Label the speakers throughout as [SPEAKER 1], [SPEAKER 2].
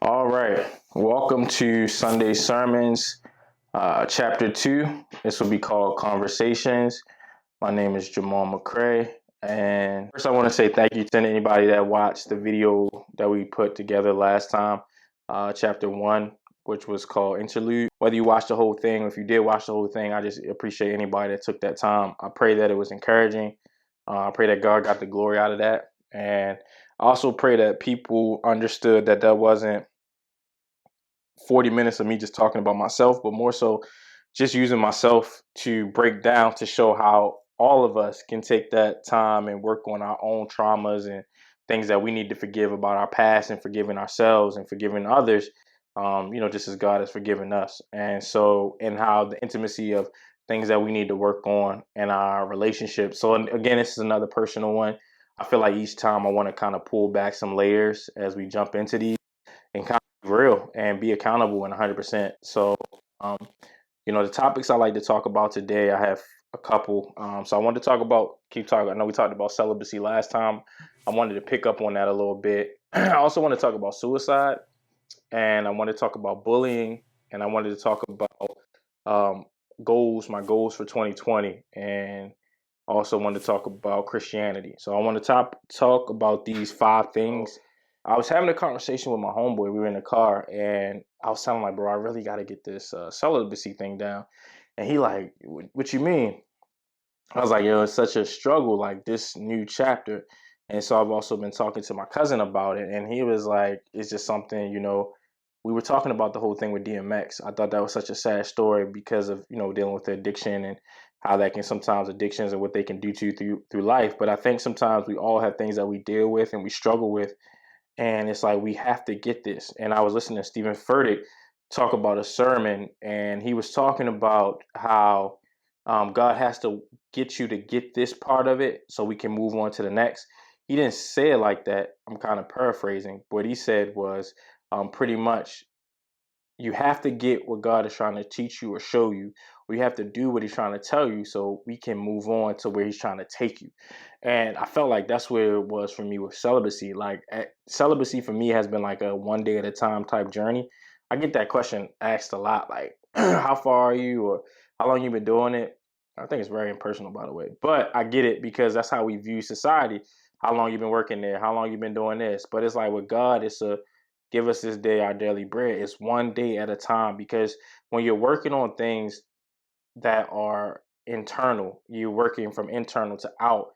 [SPEAKER 1] All right. Welcome to Sunday Sermons, Chapter 2. This will be called Conversations. My name is Jamal McCrea. And first, I want to say thank you to anybody that watched the video that we put together last time, Chapter 1, which was called Interlude. Whether you watched the whole thing or if you did watch the whole thing, I just appreciate anybody that took that time. I pray that it was encouraging. I pray that God got the glory out of that. And I also pray that people understood that that wasn't 40 minutes of me just talking about myself, but more so just using myself to break down to show how all of us can take that time and work on our own traumas and things that we need to forgive about our past and forgiving ourselves and forgiving others, just as God has forgiven us. And so, and how the intimacy of things that we need to work on in our relationship. So, again, this is another personal one. I feel like each time I want to kind of pull back some layers as we jump into these and kind of be real and be accountable and 100%. So, um, the topics I like to talk about today, I have a couple. So I wanted to talk about, keep talking. I know we talked about celibacy last time. I wanted to pick up on that a little bit. I also want to talk about suicide, and I want to talk about bullying, and I wanted to talk about my goals for 2020, and also want to talk about Christianity. So I want to talk about these 5 things. I was having a conversation with my homeboy. We were in the car, and I was telling him, like, bro, I really got to get this celibacy thing down. And he like, what you mean? I was like, yo, it's such a struggle, like this new chapter. And so I've also been talking to my cousin about it, and he was like, it's just something, we were talking about the whole thing with DMX. I thought that was such a sad story because of, dealing with the addiction and how that can sometimes addictions and what they can do to you through life. But I think sometimes we all have things that we deal with and we struggle with. And it's like we have to get this. And I was listening to Stephen Furtick talk about a sermon, and he was talking about how God has to get you to get this part of it so we can move on to the next. He didn't say it like that. I'm kind of paraphrasing. What he said was pretty much you have to get what God is trying to teach you or show you, or you have to do what he's trying to tell you so we can move on to where he's trying to take you. And I felt like that's where it was for me with celibacy. Like celibacy for me has been like a one day at a time type journey. I get that question asked a lot, like how far are you or how long you been doing it? I think it's very impersonal, by the way, but I get it because that's how we view society. How long you been working there? How long you been doing this? But it's like with God, it's a give us this day our daily bread. It's one day at a time because when you're working on things that are internal, you're working from internal to out.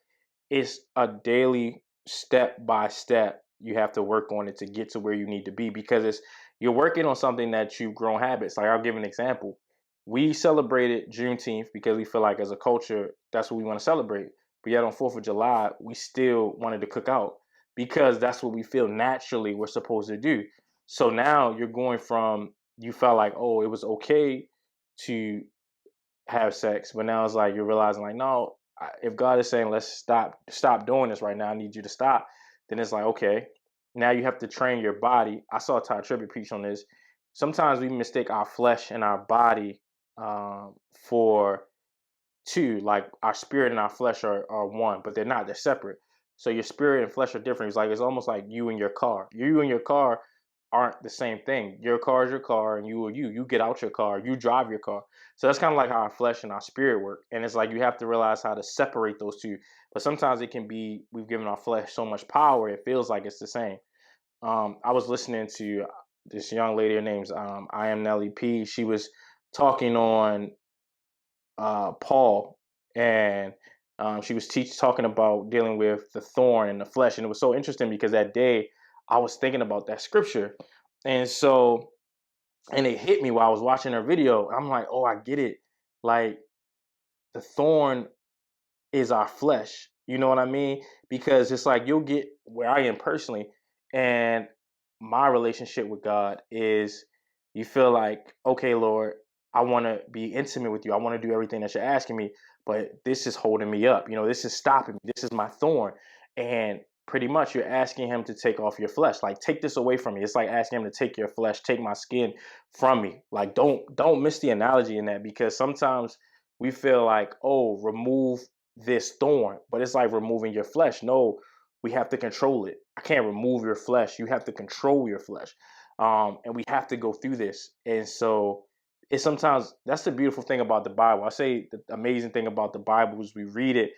[SPEAKER 1] It's a daily step by step. You have to work on it to get to where you need to be because you're working on something that you've grown habits. Like I'll give an example. We celebrated Juneteenth because we feel like as a culture, that's what we want to celebrate. But yet on 4th of July, we still wanted to cook out because that's what we feel naturally we're supposed to do. So now you're going from you felt like, oh, it was okay to have sex, but now it's like you're realizing like, no, if God is saying let's stop doing this right now, I need you to stop. Then it's like, okay, now you have to train your body. I saw Ty Tribbett preach on this. Sometimes we mistake our flesh and our body for two. Like our spirit and our flesh are one, but they're not. They're separate. So your spirit and flesh are different. It's almost like you and your car. You and your car aren't the same thing. Your car is your car, and you are you. You get out your car, you drive your car. So that's kind of like how our flesh and our spirit work. And it's like you have to realize how to separate those two. But sometimes it can be we've given our flesh so much power, it feels like it's the same. I was listening to this young lady. Her name's I am Nellie P. She was talking on Paul, and she was talking about dealing with the thorn in the flesh, and it was so interesting because that day I was thinking about that scripture, and so and it hit me while I was watching her video. I'm like, oh, I get it. Like the thorn is our flesh. You know what I mean? Because it's like you'll get where I am personally, and my relationship with God is you feel like, okay, Lord, I want to be intimate with you. I want to do everything that you're asking me, but this is holding me up. This is stopping me. This is my thorn. And pretty much you're asking him to take off your flesh. Like, take this away from me. It's like asking him to take your flesh, take my skin from me. Like, don't miss the analogy in that because sometimes we feel like, oh, remove this thorn, but it's like removing your flesh. No, we have to control it. I can't remove your flesh. You have to control your flesh. And we have to go through this. And so it's sometimes that's the beautiful thing about the Bible. I say the amazing thing about the Bible is we read it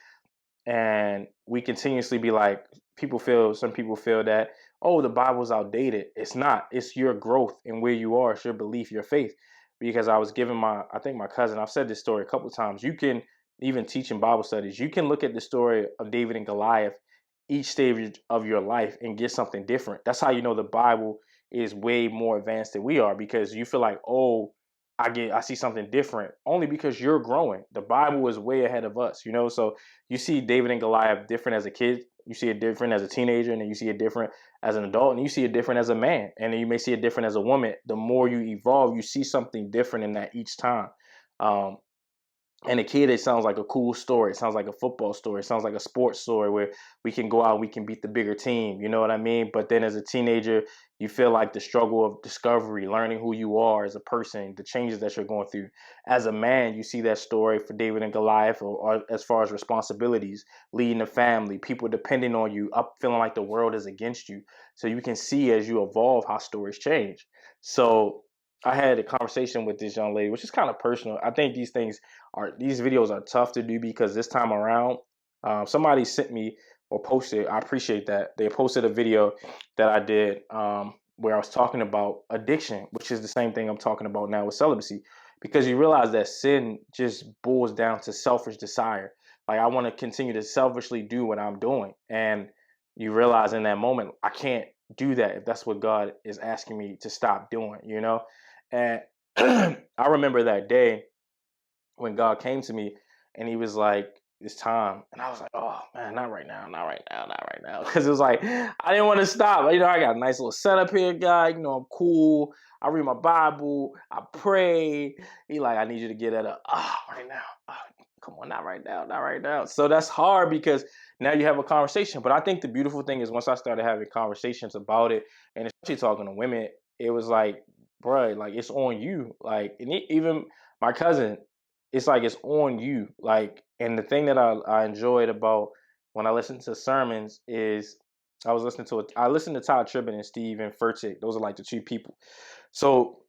[SPEAKER 1] and we continuously be like, some people feel that, oh, the Bible's outdated. It's not. It's your growth and where you are. It's your belief, your faith. Because I was giving I think my cousin, I've said this story a couple of times. You can even teach in Bible studies. You can look at the story of David and Goliath each stage of your life and get something different. That's how you know the Bible is way more advanced than we are, because you feel like, oh, I see something different only because you're growing. The Bible is way ahead of us, So you see David and Goliath different as a kid, you see it different as a teenager, and then you see it different as an adult, and you see it different as a man, and then you may see it different as a woman. The more you evolve, you see something different in that each time. Um, and a kid, it sounds like a cool story. It sounds like a football story. It sounds like a sports story where we can go out, we can beat the bigger team. You know what I mean? But then as a teenager, you feel like the struggle of discovery, learning who you are as a person, the changes that you're going through. As a man, you see that story for David and Goliath, or as far as responsibilities, leading a family, people depending on you, up feeling like the world is against you. So you can see as you evolve how stories change. So I had a conversation with this young lady, which is kind of personal. I think these videos are tough to do because this time around, somebody sent me or posted. I appreciate that they posted a video that I did where I was talking about addiction, which is the same thing I'm talking about now with celibacy, because you realize that sin just boils down to selfish desire. Like, I want to continue to selfishly do what I'm doing, and you realize in that moment I can't do that if that's what God is asking me to stop doing. And I remember that day when God came to me and he was like, it's time. And I was like, oh man, not right now, not right now, not right now. Because it was like, I didn't want to stop. I got a nice little setup here, guy. I'm cool. I read my Bible. I pray. He like, I need you to get at right now. Come on, not right now, not right now. So that's hard because now you have a conversation. But I think the beautiful thing is once I started having conversations about it, and especially talking to women, it was like, bruh, like it's on you. Like, and even my cousin, it's like it's on you. Like, and the thing that I enjoyed about when I listened to sermons is I listened to Todd Tribbett and Stephen Furtick. Those are like the two people. So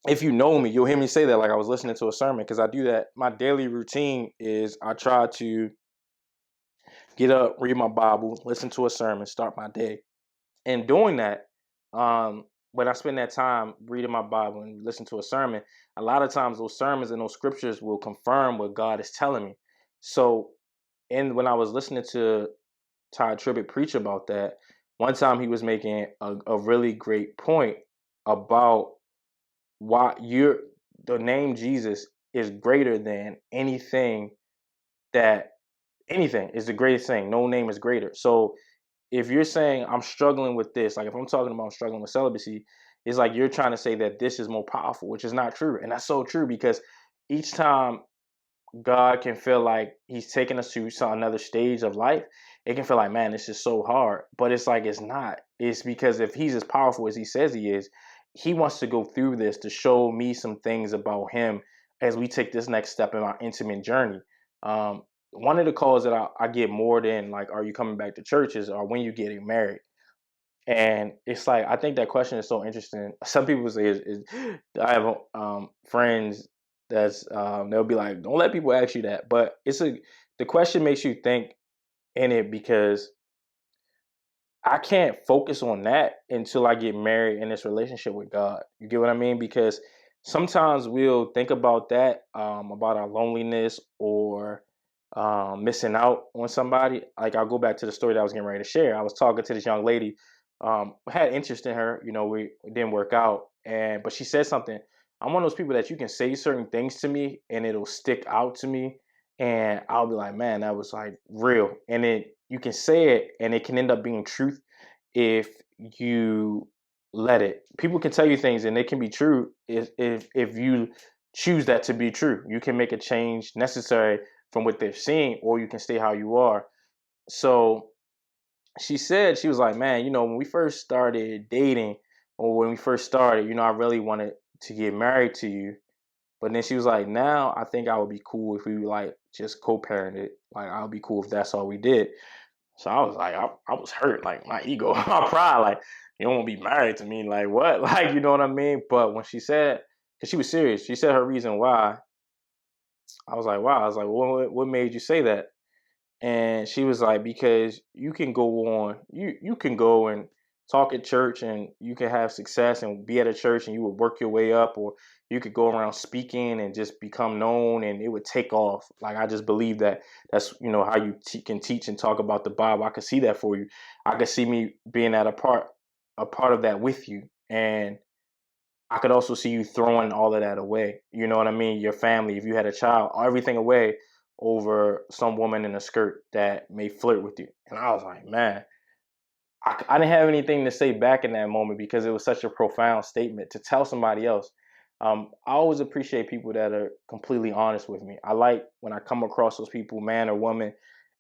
[SPEAKER 1] if you know me, you'll hear me say that like I was listening to a sermon, because I do that. My daily routine is I try to get up, read my Bible, listen to a sermon, start my day. And doing that, when I spend that time reading my Bible and listen to a sermon, a lot of times those sermons and those scriptures will confirm what God is telling me. So, and when I was listening to Todd Tribbett preach about that, one time he was making a really great point about why the name Jesus is greater than that anything is the greatest thing. No name is greater. So if you're saying I'm struggling with this, like if I'm talking about I'm struggling with celibacy, it's like you're trying to say that this is more powerful, which is not true. And that's so true, because each time God can feel like he's taking us to another stage of life, it can feel like, man, this is so hard. But it's like, it's not. It's because if he's as powerful as he says he is, he wants to go through this to show me some things about him as we take this next step in our intimate journey. One of the calls that I get more than like, are you coming back to churches, or when you getting married? And it's like, I think that question is so interesting. Some people say, I have friends that's they'll be like, don't let people ask you that. But the question makes you think in it, because I can't focus on that until I get married in this relationship with God. You get what I mean? Because sometimes we'll think about that, about our loneliness or missing out on somebody. Like, I'll go back to the story that I was getting ready to share. I was talking to this young lady, had interest in her. It didn't work out, but she said something. I'm one of those people that you can say certain things to me and it'll stick out to me, and I'll be like, man, that was like real. And then you can say it and it can end up being truth if you let it. People can tell you things and it can be true if you choose that to be true. You can make a change necessary from what they're seeing, or you can stay how you are. So she said, she was like, man, when we first started dating, or when we first started, I really wanted to get married to you. But then she was like, now I think I would be cool if we like just co-parented. Like, I'll be cool if that's all we did. So I was like, I was hurt, like my ego, my pride, like, you don't want to be married to me, like what? Like, you know what I mean? But when she said, because she was serious, she said her reason why, I was like, wow. I was like, what made you say that? And she was like, because you can go on, you can go and talk at church and you can have success and be at a church and you would work your way up, or you could go around speaking and just become known and it would take off. Like, I just believe that that's, how you can teach and talk about the Bible. I could see that for you. I could see me being at a part of that with you. And I could also see you throwing all of that away. You know what I mean? Your family, if you had a child, everything away over some woman in a skirt that may flirt with you. And I was like, man, I didn't have anything to say back in that moment because it was such a profound statement to tell somebody else. I always appreciate people that are completely honest with me. I like when I come across those people, man or woman,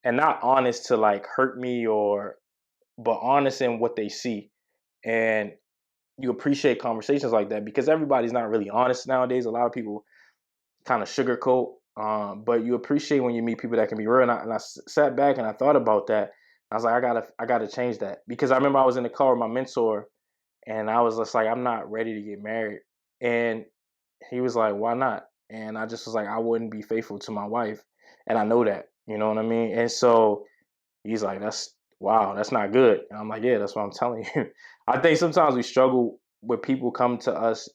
[SPEAKER 1] and not honest to like hurt me but honest in what they see. And you appreciate conversations like that because everybody's not really honest nowadays. A lot of people kind of sugarcoat, but you appreciate when you meet people that can be real. And I sat back and I thought about that. I was like, I gotta change that because I remember I was in the car with my mentor, and I was just like, I'm not ready to get married, and he was like, why not? And I just was like, I wouldn't be faithful to my wife, and I know that, you know what I mean. And so he's like, that's wow, that's not good. And I'm like, yeah, that's what I'm telling you. I think sometimes we struggle when people come to us.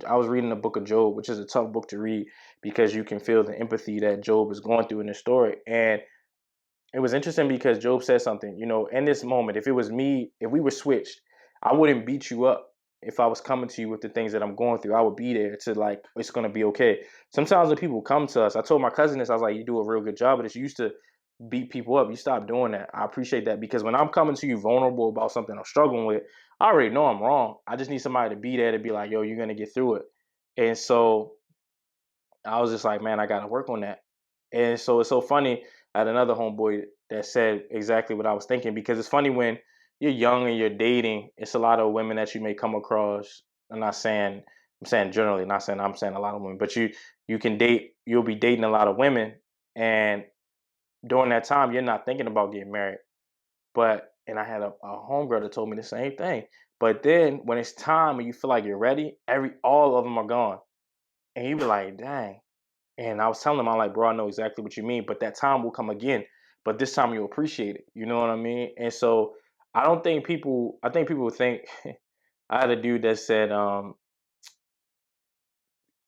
[SPEAKER 1] I was reading the book of Job, which is a tough book to read because you can feel the empathy that Job is going through in this story. And it was interesting because Job said something, in this moment, if it was me, if we were switched, I wouldn't beat you up. If I was coming to you with the things that I'm going through, I would be there to like, it's going to be okay. Sometimes when people come to us, I told my cousin this, I was like, you do a real good job of this. You used to beat people up. You stop doing that. I appreciate that because when I'm coming to you vulnerable about something I'm struggling with, I already know I'm wrong. I just need somebody to be there to be like, yo, you're going to get through it. And so I was just like, man, I got to work on that. And so it's so funny. I had another homeboy that said exactly what I was thinking because it's funny when you're young and you're dating, it's a lot of women that you may come across. I'm saying generally, not saying I'm saying a lot of women, but you can date, you'll be dating a lot of women. And during that time, you're not thinking about getting married. And I had a homegirl that told me the same thing. But then when it's time and you feel like you're ready, all of them are gone. And you be like, dang. And I was telling him, I'm like, bro, I know exactly what you mean, but that time will come again. But this time you'll appreciate it. You know what I mean? And so I think people think, I had a dude that said,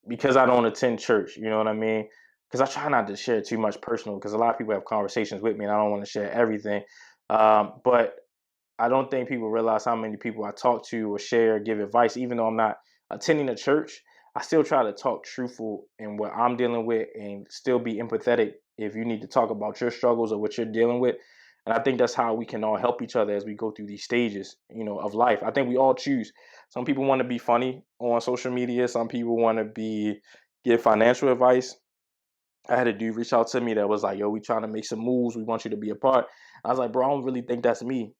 [SPEAKER 1] because I don't attend church, you know what I mean? Because I try not to share too much personal because a lot of people have conversations with me and I don't want to share everything. But I don't think people realize how many people I talk to or share, give advice, even though I'm not attending a church. I still try to talk truthful in what I'm dealing with and still be empathetic if you need to talk about your struggles or what you're dealing with. And I think that's how we can all help each other as we go through these stages, of life. I think we all choose. Some people want to be funny on social media. Some people want to give financial advice. I had a dude reach out to me that was like, yo, we trying to make some moves. We want you to be a part. I was like, bro, I don't really think that's me.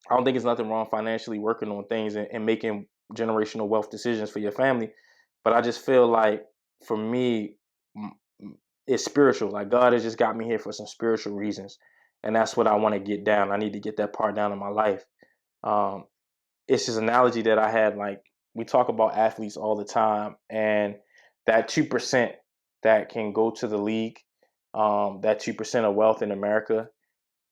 [SPEAKER 1] I don't think there's nothing wrong financially working on things and making generational wealth decisions for your family. But I just feel like for me, it's spiritual. Like God has just got me here for some spiritual reasons. And that's what I want to get down. I need to get that part down in my life. Um, it's this analogy that I had. Like we talk about athletes all the time, and that 2% that can go to the league, that 2% of wealth in America,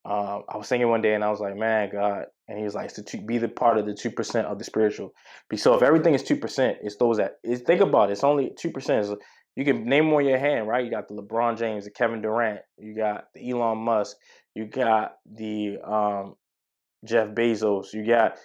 [SPEAKER 1] I was singing one day and I was like, man, God. And he was like, be the part of the 2% of the spiritual. So if everything is 2%, it's those think about it. It's only 2%. You can name them on your hand, right? You got the LeBron James, the Kevin Durant, you got the Elon Musk, you got the Jeff Bezos, you got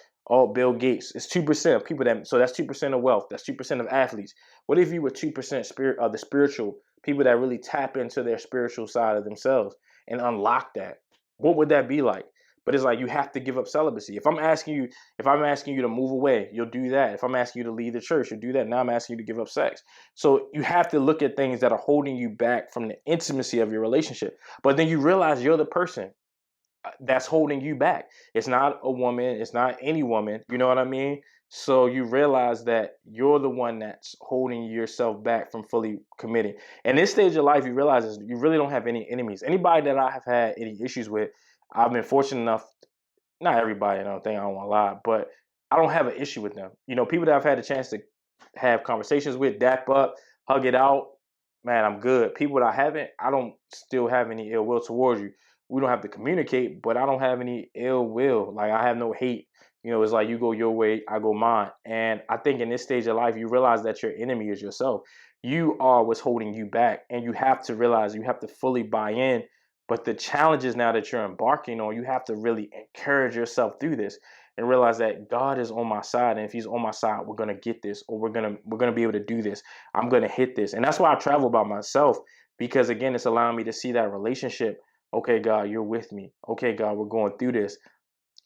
[SPEAKER 1] Bill Gates. It's 2% of people so that's 2% of wealth. That's 2% of athletes. What if you were 2% spirit of the spiritual people that really tap into their spiritual side of themselves and unlock that? What would that be like? But it's like you have to give up celibacy. If I'm asking you to move away, you'll do that. If I'm asking you to leave the church, you'll do that. Now I'm asking you to give up sex. So you have to look at things that are holding you back from the intimacy of your relationship. But then you realize you're the person that's holding you back. It's not a woman. It's not any woman. You know what I mean? So you realize that you're the one that's holding yourself back from fully committing. And this stage of life, you realize is you really don't have any enemies. Anybody that I have had any issues with, I've been fortunate enough, not everybody, I don't think I don't want to lie, but I don't have an issue with them. People that I've had a chance to have conversations with, dap up, hug it out, man, I'm good. People that I haven't, I don't still have any ill will towards you. We don't have to communicate, but I don't have any ill will. Like, I have no hate. It's like you go your way, I go mine. And I think in this stage of life, you realize that your enemy is yourself. You are what's holding you back. And you have to realize, you have to fully buy in. But the challenges now that you're embarking on, you have to really encourage yourself through this and realize that God is on my side. And if he's on my side, we're gonna get this, or we're gonna be able to do this. I'm gonna hit this. And that's why I travel by myself, because again, it's allowing me to see that relationship. Okay, God, you're with me. Okay, God, we're going through this.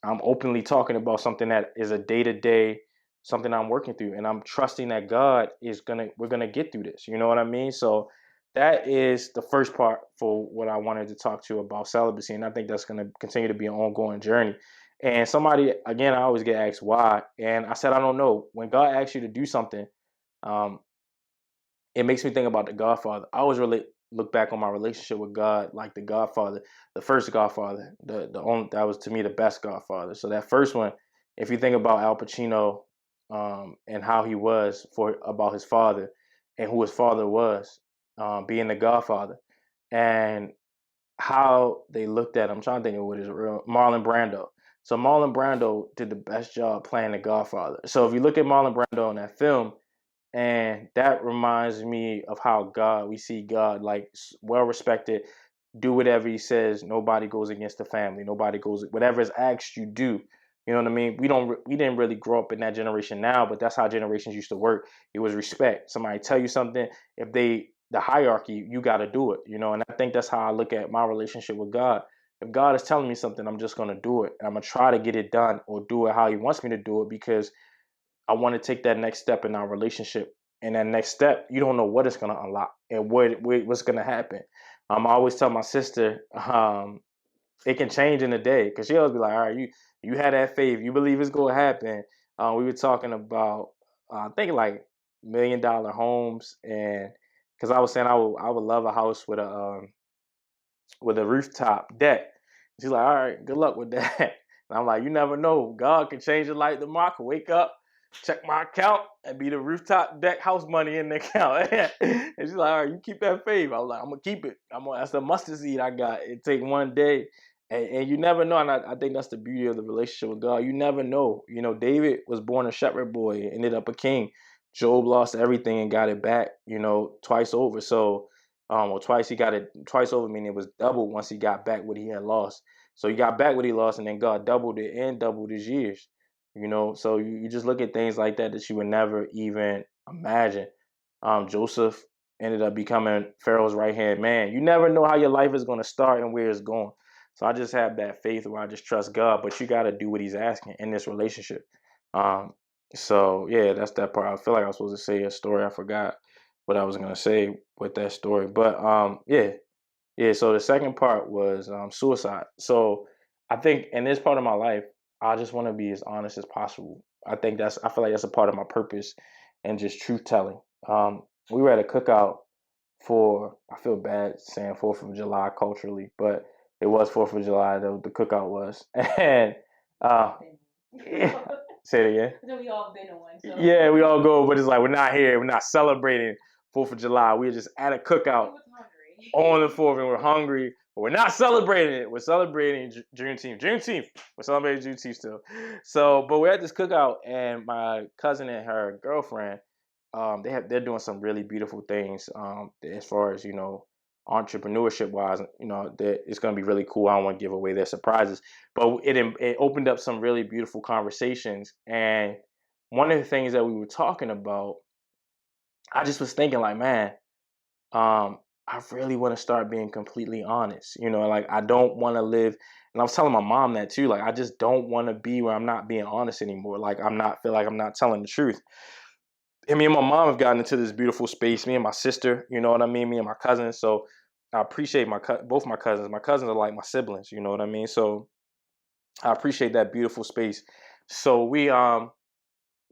[SPEAKER 1] I'm openly talking about something that is a day-to-day, something I'm working through, and I'm trusting that we're gonna get through this. You know what I mean? So that is the first part for what I wanted to talk to you about celibacy, and I think that's gonna continue to be an ongoing journey. And somebody, again, I always get asked why, and I said I don't know. When God asks you to do something, um, it makes me think about the Godfather. I always really look back on my relationship with God like the Godfather, the first Godfather, the only that was to me the best Godfather. So that first one, if you think about Al Pacino, and how he was for about his father, and who his father was, being the Godfather, and how they looked at him. I'm trying to think of what is real. Marlon Brando. So Marlon Brando did the best job playing the Godfather. So if you look at Marlon Brando in that film, and that reminds me of how we see God like well respected, do whatever he says. Nobody goes against the family. Nobody goes, whatever is asked, you do. You know what I mean? We didn't really grow up in that generation now, but that's how generations used to work. It was respect. Somebody tell you something, if the hierarchy, you got to do it, and I think that's how I look at my relationship with God. If God is telling me something, I'm just going to do it. I'm going to try to get it done, or do it how he wants me to do it, because I want to take that next step in our relationship. And that next step, you don't know what it's going to unlock and what's going to happen. I always tell my sister, it can change in a day, because she always be like, all right, you had that faith, you believe it's going to happen. We were talking about, I think like $1 million homes, and because I was saying I would love a house with a rooftop deck. She's like, all right, good luck with that. And I'm like, you never know. God can change your life tomorrow. I can wake up, check my account, and be the rooftop deck house money in the account. And she's like, all right, you keep that faith. I was like, I'm gonna keep it. That's the mustard seed I got. It take one day. And you never know. And I think that's the beauty of the relationship with God. You never know. David was born a shepherd boy, ended up a king. Job lost everything and got it back, twice over. So or twice he got it twice over, meaning it was double once he got back what he had lost. So he got back what he lost, and then God doubled it and doubled his years. So you just look at things like that you would never even imagine. Joseph ended up becoming Pharaoh's right hand man. You never know how your life is going to start and where it's going. So I just have that faith where I just trust God, but you got to do what he's asking in this relationship. Um, so yeah, that's that part. I feel like I was supposed to say a story. I forgot what I was gonna say with that story. But yeah. So the second part was suicide. So I think in this part of my life, I just want to be as honest as possible. I feel like that's a part of my purpose, and just truth telling. We were at a cookout for, I feel bad saying 4th of July culturally, but it was 4th of July. The cookout was, and yeah, say it again.
[SPEAKER 2] So we all been to one. So.
[SPEAKER 1] Yeah, we all go, but it's like we're not here. We're not celebrating 4th of July. We're just at a cookout on the 4th, and we're hungry, but we're not celebrating it. We're celebrating Juneteenth. We're celebrating Juneteenth still. So, but we're at this cookout, and my cousin and her girlfriend, they're doing some really beautiful things, as far as entrepreneurship wise. It's going to be really cool. I don't want to give away their surprises, but it opened up some really beautiful conversations. And one of the things that we were talking about, I just was thinking like, man, I really want to start being completely honest. Like, I don't want to live, and I was telling my mom that too. Like, I just don't want to be where I'm not being honest anymore. Like, feel like I'm not telling the truth. And me and my mom have gotten into this beautiful space. Me and my sister, you know what I mean? Me and my cousins. So I appreciate both my cousins. My cousins are like my siblings, you know what I mean? So I appreciate that beautiful space. So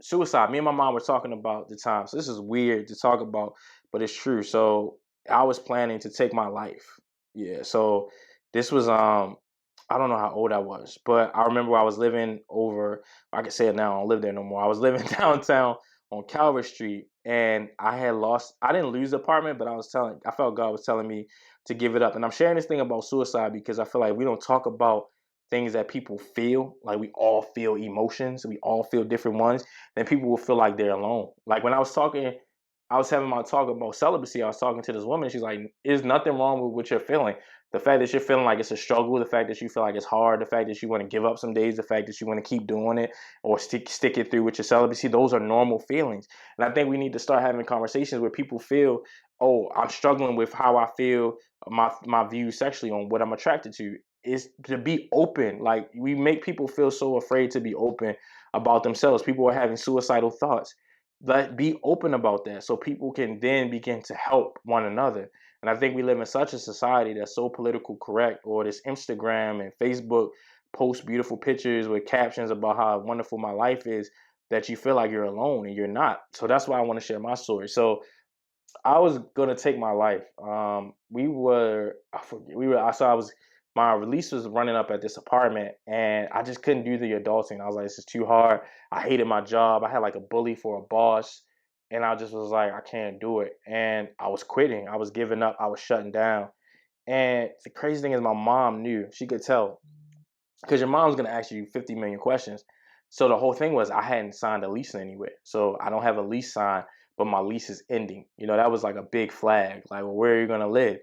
[SPEAKER 1] suicide. Me and my mom were talking about the time. So this is weird to talk about, but it's true. So I was planning to take my life. Yeah. So this was I don't know how old I was, but I remember I was living over, I can say it now, I don't live there no more. I was living downtown on Calvert Street, and I didn't lose the apartment, but I felt God was telling me to give it up. And I'm sharing this thing about suicide because I feel like we don't talk about things that people feel. Like we all feel emotions, we all feel different ones. Then people will feel like they're alone. Like when I was having my talk about celibacy. I was talking to this woman. She's like, "There's nothing wrong with what you're feeling. The fact that you're feeling like it's a struggle, the fact that you feel like it's hard, the fact that you want to give up some days, the fact that you want to keep doing it or stick it through with your celibacy, those are normal feelings." And I think we need to start having conversations where people feel, "Oh, I'm struggling with how I feel, my views sexually on what I'm attracted to." Is to be open. Like we make people feel so afraid to be open about themselves. People are having suicidal thoughts. Let be open about that so people can then begin to help one another. And I think we live in such a society that's so political correct, or this Instagram and Facebook post beautiful pictures with captions about how wonderful my life is, that you feel like you're alone and you're not. So that's why I want to share my story. So I was gonna take my life. I forget, I was, my release was running up at this apartment, and I just couldn't do the adulting. I was like, this is too hard. I hated my job. I had like a bully for a boss, and I just was like, I can't do it. And I was quitting. I was giving up. I was shutting down. And the crazy thing is, my mom knew. She could tell because your mom's gonna ask you 50 million questions. So the whole thing was I hadn't signed a lease anywhere. So I don't have a lease signed, but my lease is ending. That was like a big flag. Like, well, where are you gonna live?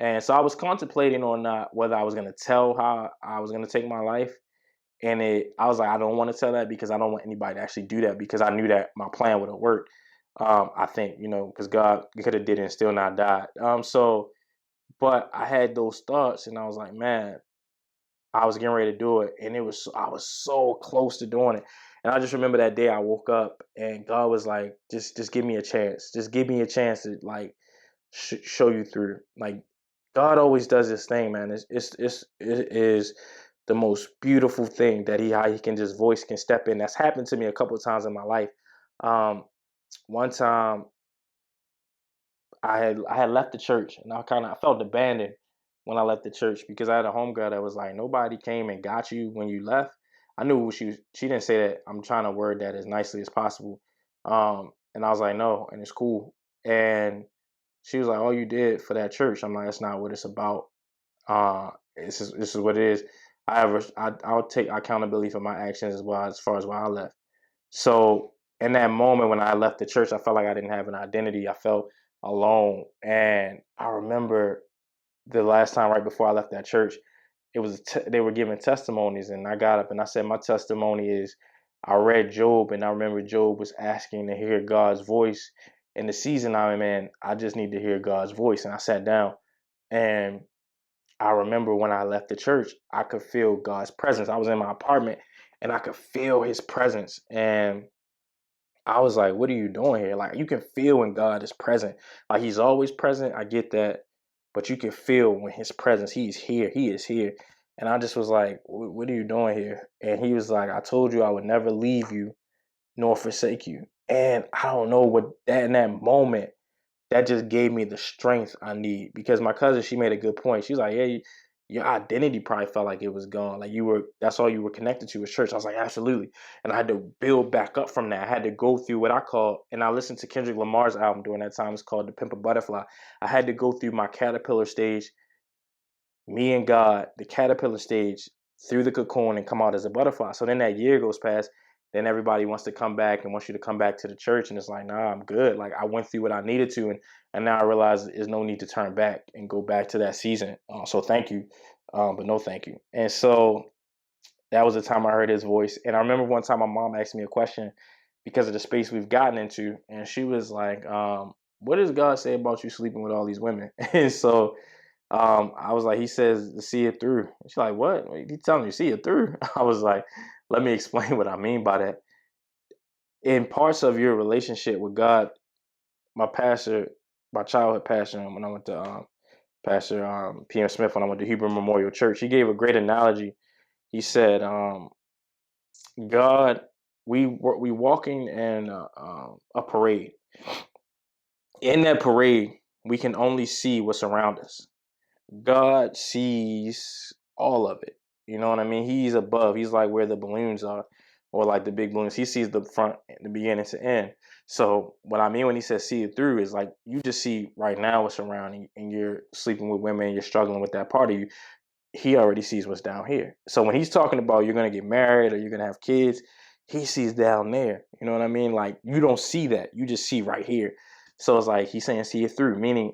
[SPEAKER 1] And so I was contemplating on whether I was gonna tell how I was gonna take my life. And I was like, I don't want to tell that because I don't want anybody to actually do that, because I knew that my plan would have worked. I think, because God could have did it and still not died. But I had those thoughts, and I was like, man, I was getting ready to do it, and I was so close to doing it. And I just remember that day I woke up, and God was like, just give me a chance, just give me a chance to like show you through. Like God always does this thing, man. It is the most beautiful thing that how he can just voice can step in. That's happened to me a couple of times in my life. Um, One time I had left the church, and I felt abandoned when I left the church, because I had a homegirl that was like, nobody came and got you when you left. I knew she didn't say that. I'm trying to word that as nicely as possible. And I was like, no, and it's cool. And she was like, all you did for that church. I'm like, that's not what it's about. This is what it is. I'll take accountability for my actions as well, as far as why I left. So in that moment when I left the church, I felt like I didn't have an identity. I felt alone. And I remember the last time right before I left that church, they were giving testimonies, and I got up and I said, my testimony is I read Job, and I remember Job was asking to hear God's voice. In the season I'm in, I just need to hear God's voice. And I sat down, and I remember when I left the church, I could feel God's presence. I was in my apartment, and I could feel his presence. And I was like, what are you doing here? Like, you can feel when God is present. Like, he's always present. I get that. But you can feel when his presence, he's here. He is here. And I just was like, what are you doing here? And he was like, I told you I would never leave you nor forsake you. And I don't know what that in that moment, that just gave me the strength I need, because my cousin, she made a good point. She's like, yeah, your identity probably felt like it was gone. Like that's all you were connected to was church. I was like, absolutely. And I had to build back up from that. I had to go through what I call, and I listened to Kendrick Lamar's album during that time. It's called The Pimp a Butterfly. I had to go through my caterpillar stage, me and God, the caterpillar stage, through the cocoon and come out as a butterfly. So then that year goes past. Then everybody wants to come back and wants you to come back to the church. And it's like, nah, I'm good. Like I went through what I needed to. And now I realize there's no need to turn back and go back to that season. So thank you. But no thank you. And so that was the time I heard his voice. And I remember one time my mom asked me a question because of the space we've gotten into. And she was like, what does God say about you sleeping with all these women? And so I was like, he says to see it through. She's like, what? He telling you to see it through? I was like, let me explain what I mean by that. In parts of your relationship with God, my pastor, my childhood pastor, when I went to Pastor P.M. Smith, when I went to Hebrew Memorial Church, he gave a great analogy. He said, God, we walking in a parade. In that parade, we can only see what's around us. God sees all of it. You know what I mean? He's above. He's like where the balloons are, or like the big balloons. He sees the front, the beginning to end. So what I mean when he says see it through is like you just see right now what's surrounding, and you're sleeping with women, you're struggling with that part of you. He already sees what's down here. So when he's talking about you're gonna get married or you're gonna have kids, he sees down there. You know what I mean? Like you don't see that. You just see right here. So it's like he's saying see it through, meaning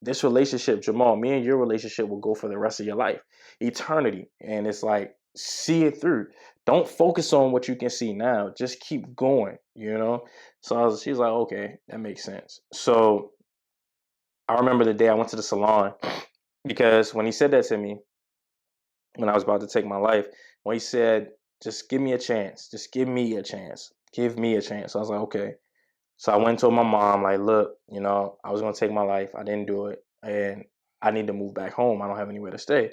[SPEAKER 1] this relationship, Jamal, me and your relationship will go for the rest of your life, eternity. And it's like, see it through. Don't focus on what you can see now. Just keep going, you know? So she's like, okay, that makes sense. So I remember the day I went to the salon because when he said that to me, when I was about to take my life, when he said, just give me a chance, just give me a chance, give me a chance. I was like, okay. So I went and told my mom, like, look, you know, I was going to take my life. I didn't do it. And I need to move back home. I don't have anywhere to stay.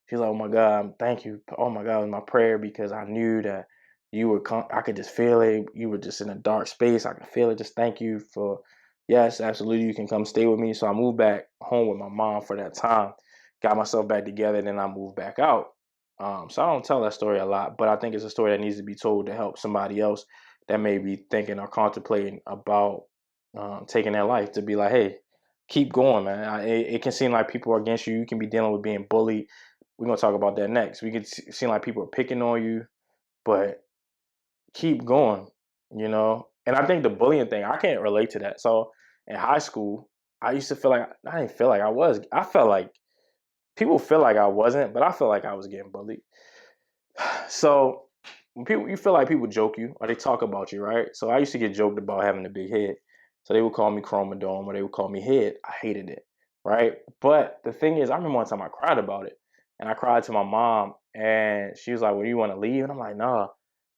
[SPEAKER 1] She's like, oh my God, thank you. Oh my God, it was my prayer because I knew that you were, I could just feel it. You were just in a dark space. I could feel it. Just thank you for, yes, absolutely. You can come stay with me. So I moved back home with my mom for that time, got myself back together. Then I moved back out. So I don't tell that story a lot, but I think it's a story that needs to be told to help somebody else that may be thinking or contemplating about taking their life, to be like, hey, keep going, man. It can seem like people are against you. You can be dealing with being bullied. We're going to talk about that next. We can seem like people are picking on you, but keep going, you know? And I think the bullying thing, I can't relate to that. So in high school, I used to feel like, I didn't feel like I was. I felt like people feel like I wasn't, but I feel like I was getting bullied. So when people, you feel like people joke you or they talk about you, right? So I used to get joked about having a big head. So they would call me chromodome or they would call me head. I hated it, right? But the thing is, I remember one time I cried about it, and I cried to my mom, and she was like, "Well, you want to leave?" And I'm like, "Nah,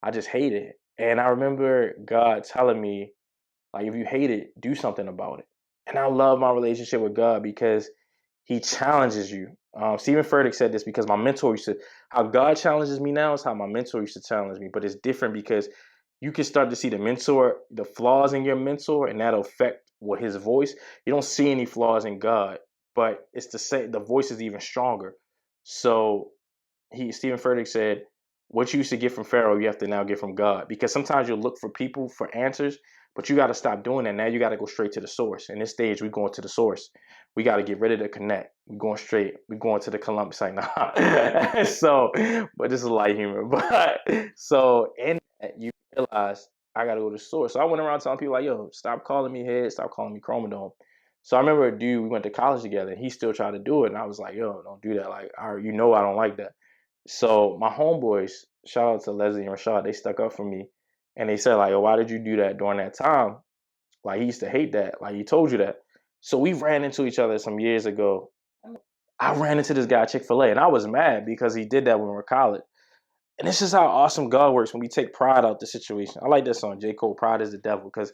[SPEAKER 1] I just hate it." And I remember God telling me, like, if you hate it, do something about it. And I love my relationship with God because He challenges you. Stephen Furtick said this because my mentor used to, how God challenges me now is how my mentor used to challenge me. But it's different because you can start to see the mentor, the flaws in your mentor, and that'll affect what his voice. You don't see any flaws in God, but it's the same. The voice is even stronger. So Stephen Furtick said, what you used to get from Pharaoh, you have to now get from God. Because sometimes you'll look for people for answers, but you got to stop doing that. Now you got to go straight to the source. In this stage, we're going to the source. We got to get rid of the connect. We're going straight. We're going to the Columbus. Like, nah. So, but this is light humor. But so in that, you realize I got to go to the source. So I went around telling people like, yo, stop calling me head. Stop calling me chromodome. So I remember a dude, we went to college together, and he still tried to do it. And I was like, yo, don't do that. Like, you know I don't like that. So my homeboys, shout out to Leslie and Rashad, they stuck up for me. And they said, like, oh, why did you do that during that time? Like, he used to hate that. Like, he told you that. So we ran into each other some years ago. I ran into this guy at Chick-fil-A, and I was mad because he did that when we were in college. And this is how awesome God works when we take pride out the situation. I like that song, J. Cole, Pride is the Devil, because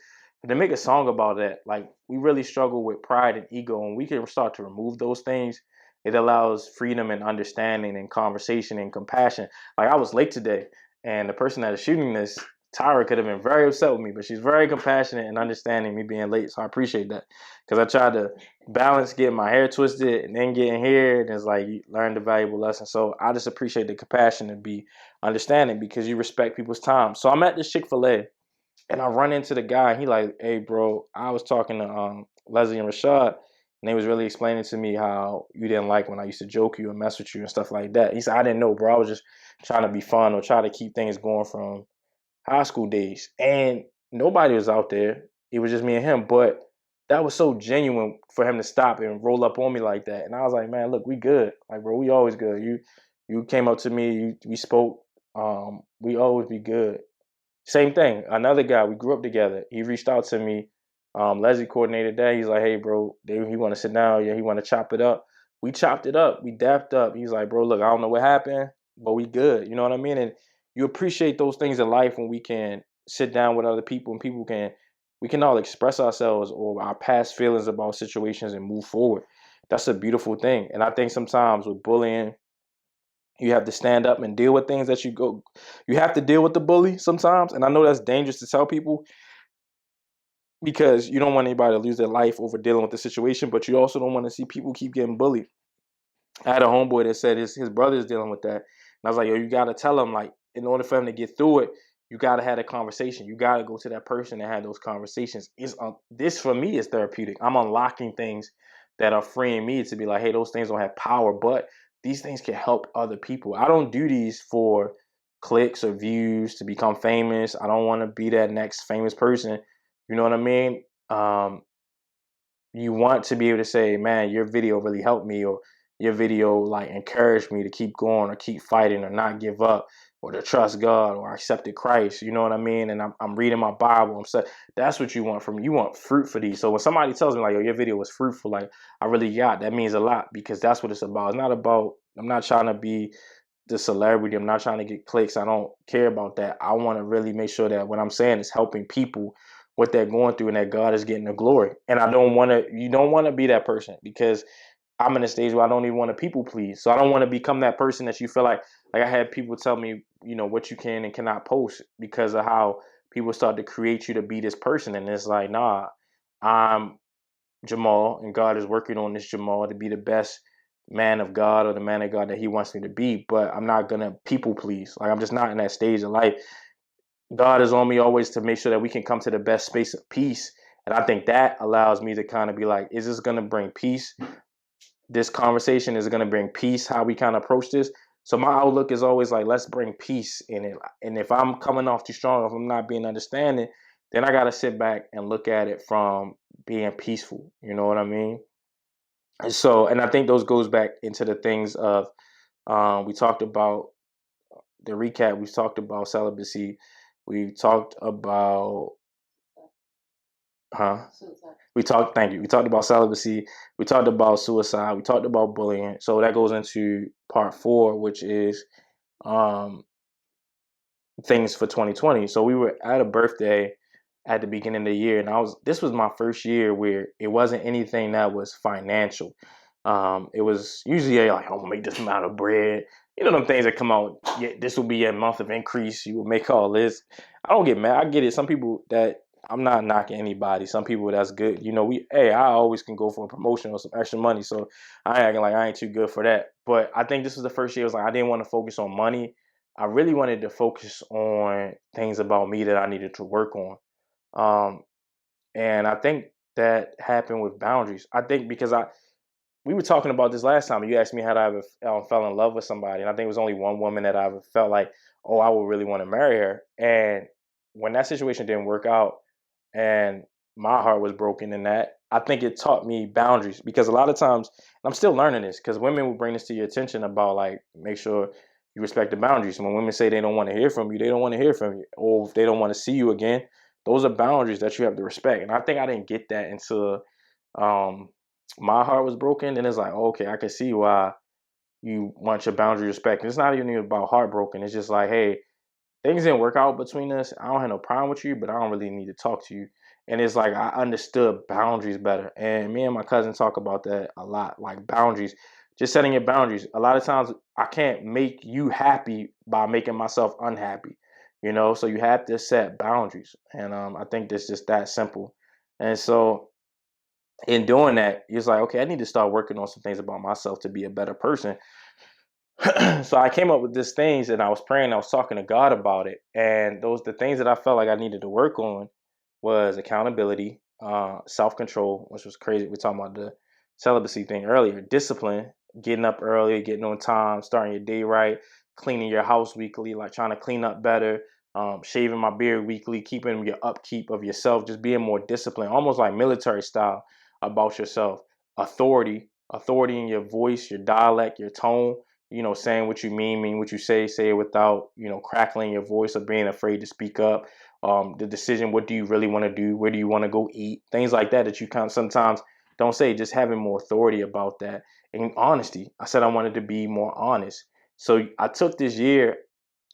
[SPEAKER 1] to make a song about that, like, we really struggle with pride and ego, and we can start to remove those things. It allows freedom and understanding and conversation and compassion. Like, I was late today, and the person that is shooting this, Tyra, could have been very upset with me, but she's very compassionate and understanding me being late, so I appreciate that. Because I tried to balance getting my hair twisted and then getting here, and it's like you learned a valuable lesson. So I just appreciate the compassion and be understanding because you respect people's time. So I'm at this Chick-fil-A, and I run into the guy, and he like, hey, bro, I was talking to Leslie and Rashad, and they was really explaining to me how you didn't like when I used to joke you and mess with you and stuff like that. He said, I didn't know, bro. I was just trying to be fun or try to keep things going from high school days. And nobody was out there. It was just me and him. But that was so genuine for him to stop and roll up on me like that. And I was like, man, look, we good. Like, bro, we always good. You came up to me, we spoke. We always be good. Same thing. Another guy, we grew up together. He reached out to me. Leslie coordinated that. He's like, hey, bro, he want to sit down. Yeah, he want to chop it up. We chopped it up. We dapped up. He's like, bro, look, I don't know what happened, but we good. You know what I mean? And you appreciate those things in life when we can sit down with other people and we can all express ourselves or our past feelings about situations and move forward. That's a beautiful thing. And I think sometimes with bullying, you have to stand up and deal with things that you have to deal with the bully sometimes. And I know that's dangerous to tell people because you don't want anybody to lose their life over dealing with the situation, but you also don't want to see people keep getting bullied. I had a homeboy that said his brother is dealing with that. I was like, yo, you got to tell him, like, in order for him to get through it, you got to have a conversation. You got to go to that person and have those conversations. This for me is therapeutic. I'm unlocking things that are freeing me to be like, hey, those things don't have power, but these things can help other people. I don't do these for clicks or views to become famous. I don't want to be that next famous person. You know what I mean? You want to be able to say, man, your video really helped me, or your video like encouraged me to keep going or keep fighting or not give up or to trust God or accepted Christ. You know what I mean? And I'm reading my Bible. That's what you want from me. You want fruit for these. So when somebody tells me like, yo, your video was fruitful, like I really got, that means a lot, because that's what it's about. It's not about, I'm not trying to be the celebrity. I'm not trying to get clicks. I don't care about that. I want to really make sure that what I'm saying is helping people, what they're going through, and that God is getting the glory. And you don't want to be that person, because I'm in a stage where I don't even want to people please. So I don't want to become that person that you feel like I had people tell me, what you can and cannot post, because of how people start to create you to be this person. And it's like, nah, I'm Jamal, and God is working on this Jamal to be the best man of God, or the man of God that he wants me to be. But I'm not going to people please. Like, I'm just not in that stage of life. God is on me always to make sure that we can come to the best space of peace. And I think that allows me to kind of be like, is this going to bring peace? This conversation is going to bring peace, how we kind of approach this. So my outlook is always like, let's bring peace in it. And if I'm coming off too strong, if I'm not being understanding, then I got to sit back and look at it from being peaceful. You know what I mean? And I think those goes back into the things of, we talked about the recap. We talked about celibacy. We talked about, huh? Thank you. We talked about celibacy. We talked about suicide. We talked about bullying. So that goes into part 4, which is um, things for 2020. So we were at a birthday at the beginning of the year, and this was my first year where it wasn't anything that was financial. It was usually like, I'm gonna make this amount of bread. You know, them things that come out, yeah, this will be a month of increase. You will make all this. I don't get mad. I get it. Some people that, I'm not knocking anybody. Some people that's good. I always can go for a promotion or some extra money. So I ain't acting like I ain't too good for that. But I think this was the first year. It was like, I didn't want to focus on money. I really wanted to focus on things about me that I needed to work on. Um, and I think that happened with boundaries. I think because we were talking about this last time. You asked me had I ever fell in love with somebody, and I think it was only one woman that I ever felt like, oh, I would really want to marry her. And when that situation didn't work out, and my heart was broken in that, I think it taught me boundaries, because a lot of times, and I'm still learning this, because women will bring this to your attention about like, make sure you respect the boundaries. When women say they don't want to hear from you, they don't want to hear from you, or if they don't want to see you again, those are boundaries that you have to respect. And I think I didn't get that until my heart was broken. And it's like, okay, I can see why you want your boundary respected. It's not even about heartbroken. It's just like, hey, things didn't work out between us. I don't have no problem with you, but I don't really need to talk to you. And it's like, I understood boundaries better. And me and my cousin talk about that a lot, like boundaries, just setting your boundaries. A lot of times I can't make you happy by making myself unhappy, so you have to set boundaries. And I think that's just that simple. And so in doing that, it's like, okay, I need to start working on some things about myself to be a better person. So I came up with these things, and I was praying, I was talking to God about it. And the things that I felt like I needed to work on was accountability, self-control, which was crazy. We're talking about the celibacy thing earlier, discipline, getting up early, getting on time, starting your day right, cleaning your house weekly, like trying to clean up better, shaving my beard weekly, keeping your upkeep of yourself, just being more disciplined, almost like military style about yourself. Authority in your voice, your dialect, your tone, saying what you mean what you say it without, crackling your voice or being afraid to speak up. The decision, what do you really want to do? Where do you want to go eat? Things like that that you kind of sometimes don't say, just having more authority about that. And honesty. I said I wanted to be more honest. So I took this year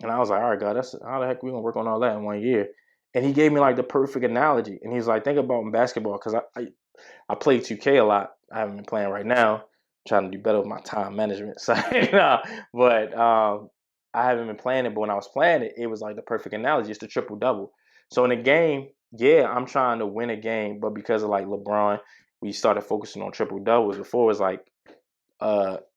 [SPEAKER 1] and I was like, all right, God, that's how the heck we gonna work on all that in 1 year? And he gave me like the perfect analogy. And he's like, think about in basketball, because I play 2K a lot. I haven't been playing right now. Trying to do better with my time management side. But I haven't been playing it. But when I was playing it, it was like the perfect analogy. It's the triple double. So in a game, yeah, I'm trying to win a game. But because of like LeBron, we started focusing on triple doubles. Before it was like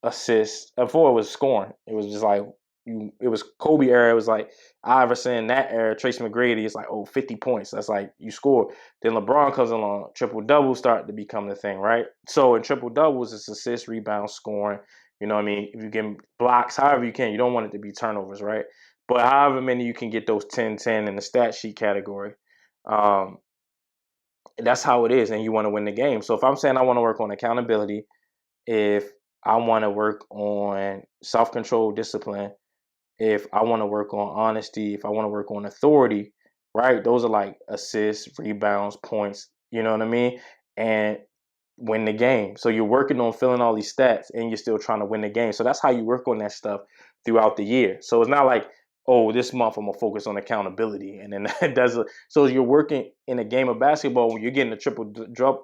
[SPEAKER 1] assists. Before it was scoring. It was just like it was Kobe era. It was like Iverson, that era, Tracy McGrady. It's like, 50 points. That's like you score. Then LeBron comes along, triple doubles start to become the thing, right? So in triple doubles, it's assists, rebounds, scoring. You know what I mean? If you get blocks, however you can, you don't want it to be turnovers, right? But however many you can get those 10-10 in the stat sheet category. Um, that's how it is, and you want to win the game. So if I'm saying I want to work on accountability, if I want to work on self-control, discipline, if I want to work on honesty, if I want to work on authority, right? Those are like assists, rebounds, points, you know what I mean? And win the game. So you're working on filling all these stats and you're still trying to win the game. So that's how you work on that stuff throughout the year. So it's not like, oh, this month I'm gonna focus on accountability, and then that does it. So you're working in a game of basketball when you're getting a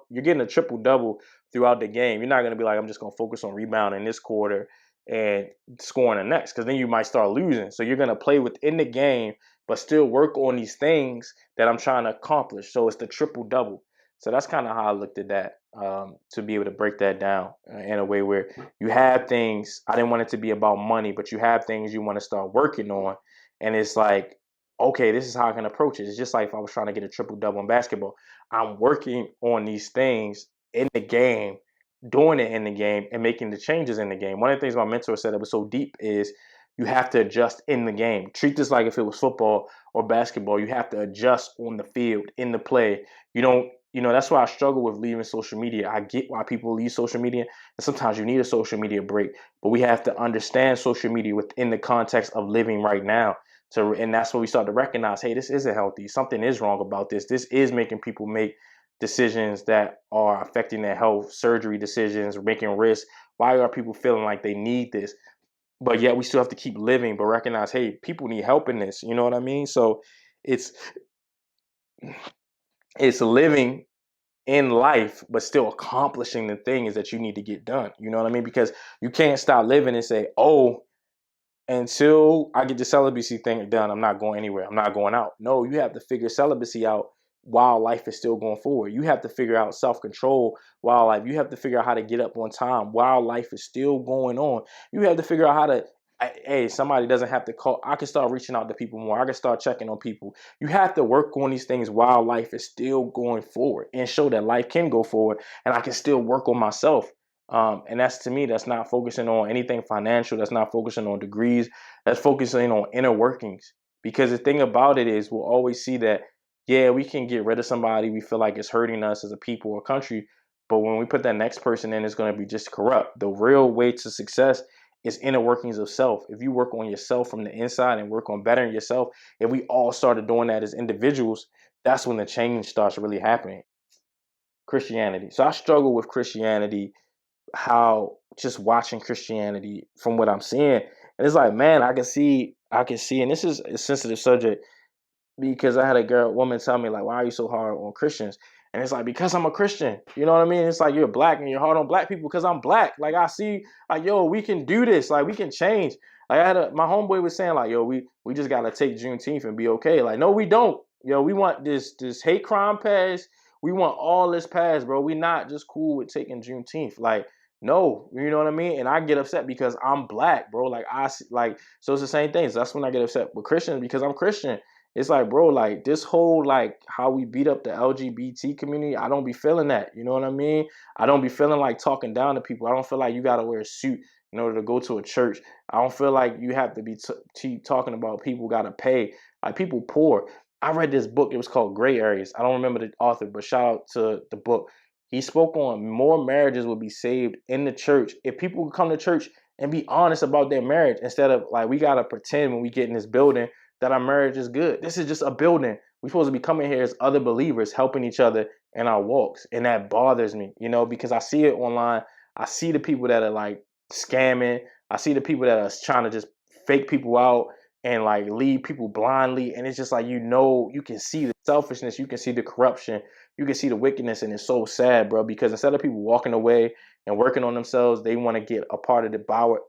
[SPEAKER 1] you're getting a triple double throughout the game. You're not gonna be like, I'm just gonna focus on rebounding this quarter and scoring the next, because then you might start losing. So you're gonna play within the game, but still work on these things that I'm trying to accomplish. So it's the triple double. So that's kind of how I looked at that, to be able to break that down in a way where you have things. I didn't want it to be about money, but you have things you want to start working on. And it's like, okay, this is how I can approach it. It's just like if I was trying to get a triple double in basketball, I'm working on these things in the game, doing it in the game, and making the changes in the game. One of the things my mentor said that was so deep is you have to adjust in the game. Treat this like if it was football or basketball. You have to adjust on the field, in the play. You don't, that's why I struggle with leaving social media. I get why people leave social media, and sometimes you need a social media break, but we have to understand social media within the context of living right now. So, and that's when we start to recognize, hey, this isn't healthy. Something is wrong about this. This is making people make decisions that are affecting their health, surgery decisions, making risks. Why are people feeling like they need this? But yet we still have to keep living, but recognize, hey, people need help in this. You know what I mean? So it's living in life, but still accomplishing the things that you need to get done. You know what I mean? Because you can't stop living and say, oh, until I get the celibacy thing done, I'm not going anywhere. I'm not going out. No, you have to figure celibacy out while life is still going forward. You have to figure out self-control while life. You have to figure out how to get up on time while life is still going on. You have to figure out how to, hey, somebody doesn't have to call. I can start reaching out to people more. I can start checking on people. You have to work on these things while life is still going forward and show that life can go forward and I can still work on myself. And that's, to me, that's not focusing on anything financial. That's not focusing on degrees. That's focusing on inner workings. Because the thing about it is, we'll always see that, yeah, we can get rid of somebody we feel like it's hurting us as a people or country. But when we put that next person in, it's going to be just corrupt. The real way to success is inner workings of self. If you work on yourself from the inside and work on bettering yourself, if we all started doing that as individuals, that's when the change starts really happening. Christianity. So I struggle with Christianity, how just watching Christianity from what I'm seeing. And it's like, man, I can see, and this is a sensitive subject because I had a woman tell me, like, why are you so hard on Christians? And it's like, because I'm a Christian. You know what I mean? It's like, you're black and you're hard on black people because I'm black. Like, I see, like, yo, we can do this. Like, we can change. Like, my homeboy was saying, like, yo, we just gotta take Juneteenth and be okay. Like, no, we don't. Yo, we want this hate crime pass. We want all this pass, bro. We not just cool with taking Juneteenth. Like, no, you know what I mean? And I get upset because I'm black, bro. Like, so it's the same thing. So that's when I get upset with Christians, because I'm Christian. It's like, bro, like, this whole, like, how we beat up the LGBT community, I don't be feeling that. You know what I mean? I don't be feeling like talking down to people. I don't feel like you got to wear a suit in order to go to a church. I don't feel like you have to be talking about people got to pay. Like, people poor. I read this book. It was called Gray Areas. I don't remember the author, but shout out to the book. He spoke on more marriages would be saved in the church if people would come to church and be honest about their marriage, instead of, like, we got to pretend when we get in this building that our marriage is good. This is just a building. We're supposed to be coming here as other believers, helping each other in our walks. And that bothers me, because I see it online. I see the people that are, like, scamming. I see the people that are trying to just fake people out and, like, lead people blindly. And it's just like, you can see the selfishness. You can see the corruption. You can see the wickedness. And it's so sad, bro, because instead of people walking away and working on themselves, they want to get a part of the power.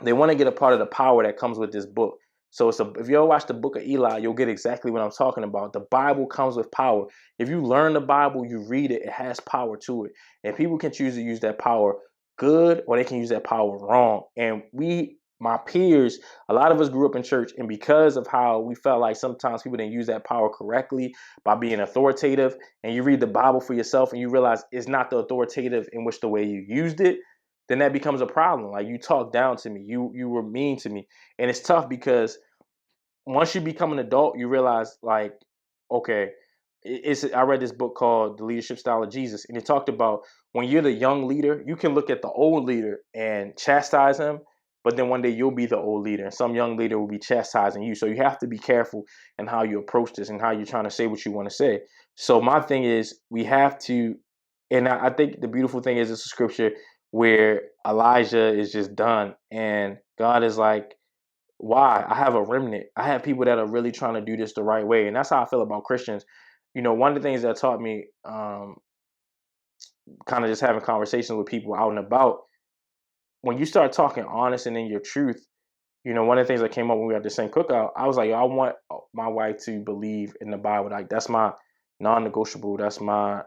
[SPEAKER 1] They want to get a part of the power that comes with this book. So if you ever watch the book of Eli, you'll get exactly what I'm talking about. The Bible comes with power. If you learn the Bible, you read it, it has power to it. And people can choose to use that power good, or they can use that power wrong. And my peers, a lot of us grew up in church, and because of how we felt like sometimes people didn't use that power correctly by being authoritative, and you read the Bible for yourself and you realize it's not the authoritative in which the way you used it, then that becomes a problem. Like, you talked down to me, you were mean to me. And it's tough because once you become an adult, you realize, like, okay, I read this book called The Leadership Style of Jesus, and it talked about when you're the young leader, you can look at the old leader and chastise him, but then one day you'll be the old leader, and some young leader will be chastising you. So you have to be careful in how you approach this and how you're trying to say what you want to say. So my thing is, we have to, and I think the beautiful thing is it's a scripture where Elijah is just done, and God is like, why? I have a remnant. I have people that are really trying to do this the right way. And that's how I feel about Christians. One of the things that taught me, kind of just having conversations with people out and about, when you start talking honest and in your truth, one of the things that came up when we were at the same cookout, I was like, I want my wife to believe in the Bible. Like, that's my non-negotiable. That's my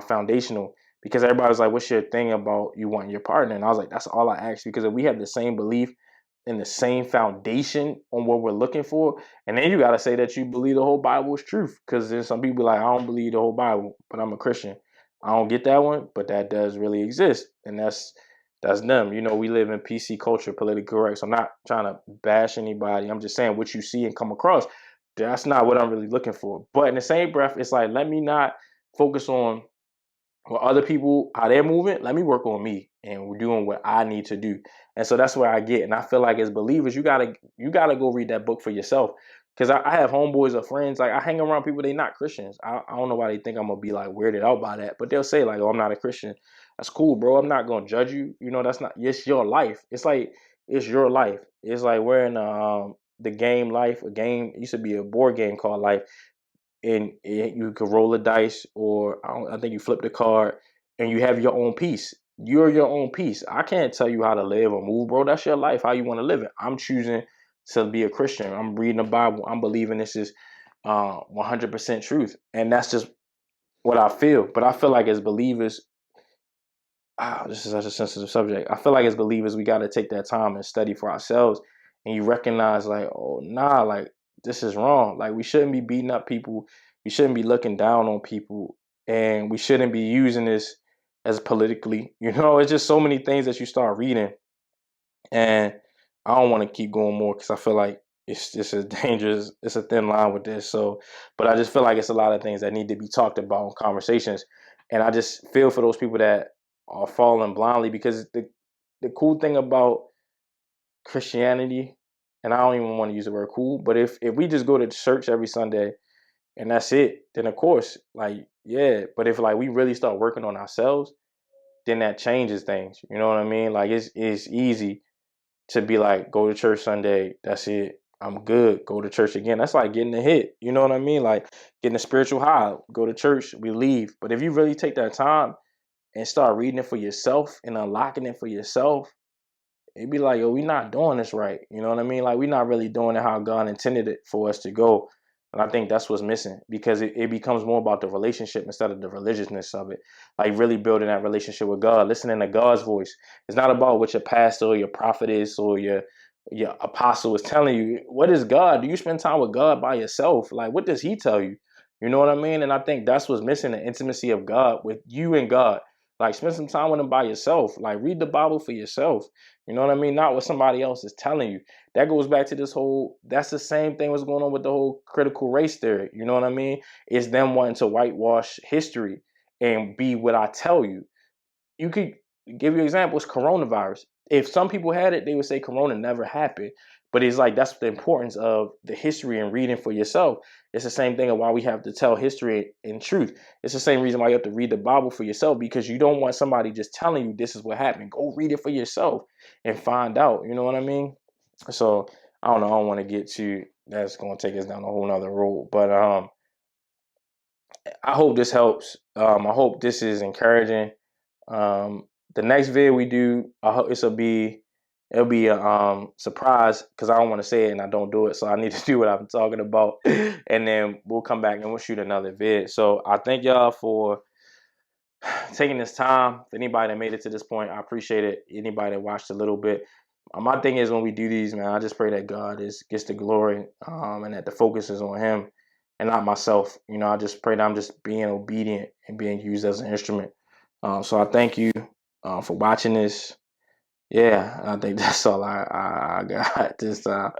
[SPEAKER 1] foundational. Because everybody was like, what's your thing about you wanting your partner? And I was like, that's all I ask. Because if we have the same belief and the same foundation on what we're looking for, and then you got to say that you believe the whole Bible is truth. Because there's some people like, I don't believe the whole Bible, but I'm a Christian. I don't get that one, but that does really exist. And that's them. We live in PC culture, politically correct. So I'm not trying to bash anybody. I'm just saying what you see and come across, that's not what I'm really looking for. But in the same breath, it's like, let me not focus on what other people, how they're moving. Let me work on me and we're doing what I need to do. And so that's where I get. And I feel like as believers, you gotta go read that book for yourself. Because I have homeboys or friends, like I hang around people, they not Christians. I don't know why they think I'm gonna be like weirded out by that, but they'll say like, oh, I'm not a Christian. That's cool, bro. I'm not gonna judge you. That's not, it's your life. It's like, it's your life. It's like we're in the game Life. A game, it used to be a board game called Life, and you could roll a dice, or I think you flip the card, and you have your own piece. You're your own piece. I can't tell you how to live or move, bro. That's your life, how you want to live it. I'm choosing to be a Christian. I'm reading the Bible. I'm believing this is 100% truth, and that's just what I feel. But I feel like as believers, this is such a sensitive subject. I feel like as believers, we got to take that time and study for ourselves, and you recognize like, oh, nah, like this is wrong. Like, we shouldn't be beating up people. We shouldn't be looking down on people, and we shouldn't be using this as politically. It's just so many things that you start reading, and I don't want to keep going more because I feel like it's just a dangerous, it's a thin line with this. So, but I just feel like it's a lot of things that need to be talked about in conversations. And I just feel for those people that are falling blindly, because the cool thing about Christianity, and I don't even want to use the word cool, but if we just go to church every Sunday and that's it, then of course, like, yeah. But if like we really start working on ourselves, then that changes things. You know what I mean? Like, it's easy to be like, go to church Sunday, that's it, I'm good. Go to church again. That's like getting a hit. You know what I mean? Like getting a spiritual high. Go to church, we leave. But if you really take that time and start reading it for yourself and unlocking it for yourself, it'd be like, yo, we not doing this right. You know what I mean? Like, we not really doing it how God intended it for us to go. And I think that's what's missing, because it becomes more about the relationship instead of the religiousness of it. Like really building that relationship with God, listening to God's voice. It's not about what your pastor or your prophet is or your apostle is telling you. What is God? Do you spend time with God by yourself? Like, what does he tell you? You know what I mean? And I think that's what's missing, the intimacy of God with you and God. Like, spend some time with him by yourself. Like, read the Bible for yourself. You know what I mean? Not what somebody else is telling you. That goes back to this whole, that's the same thing what's going on with the whole critical race theory. You know what I mean? It's them wanting to whitewash history and be what I tell you. You could give you examples, coronavirus. If some people had it, they would say corona never happened. But it's like, that's the importance of the history and reading for yourself. It's the same thing of why we have to tell history and truth. It's the same reason why you have to read the Bible for yourself, because you don't want somebody just telling you this is what happened. Go read it for yourself and find out. You know what I mean? So I don't know. I don't want to get too, that's going to take us down a whole nother road. But I hope this helps. I hope this is encouraging. The next vid we do, I hope it'll be a surprise, because I don't want to say it and I don't do it, so I need to do what I'm talking about, and then we'll come back and we'll shoot another vid. So I thank y'all for taking this time. If anybody that made it to this point, I appreciate it. Anybody that watched a little bit, my thing is when we do these, man, I just pray that God gets the glory, and that the focus is on Him and not myself. I just pray that I'm just being obedient and being used as an instrument. So I thank you for watching this. Yeah, I think that's all I got this time.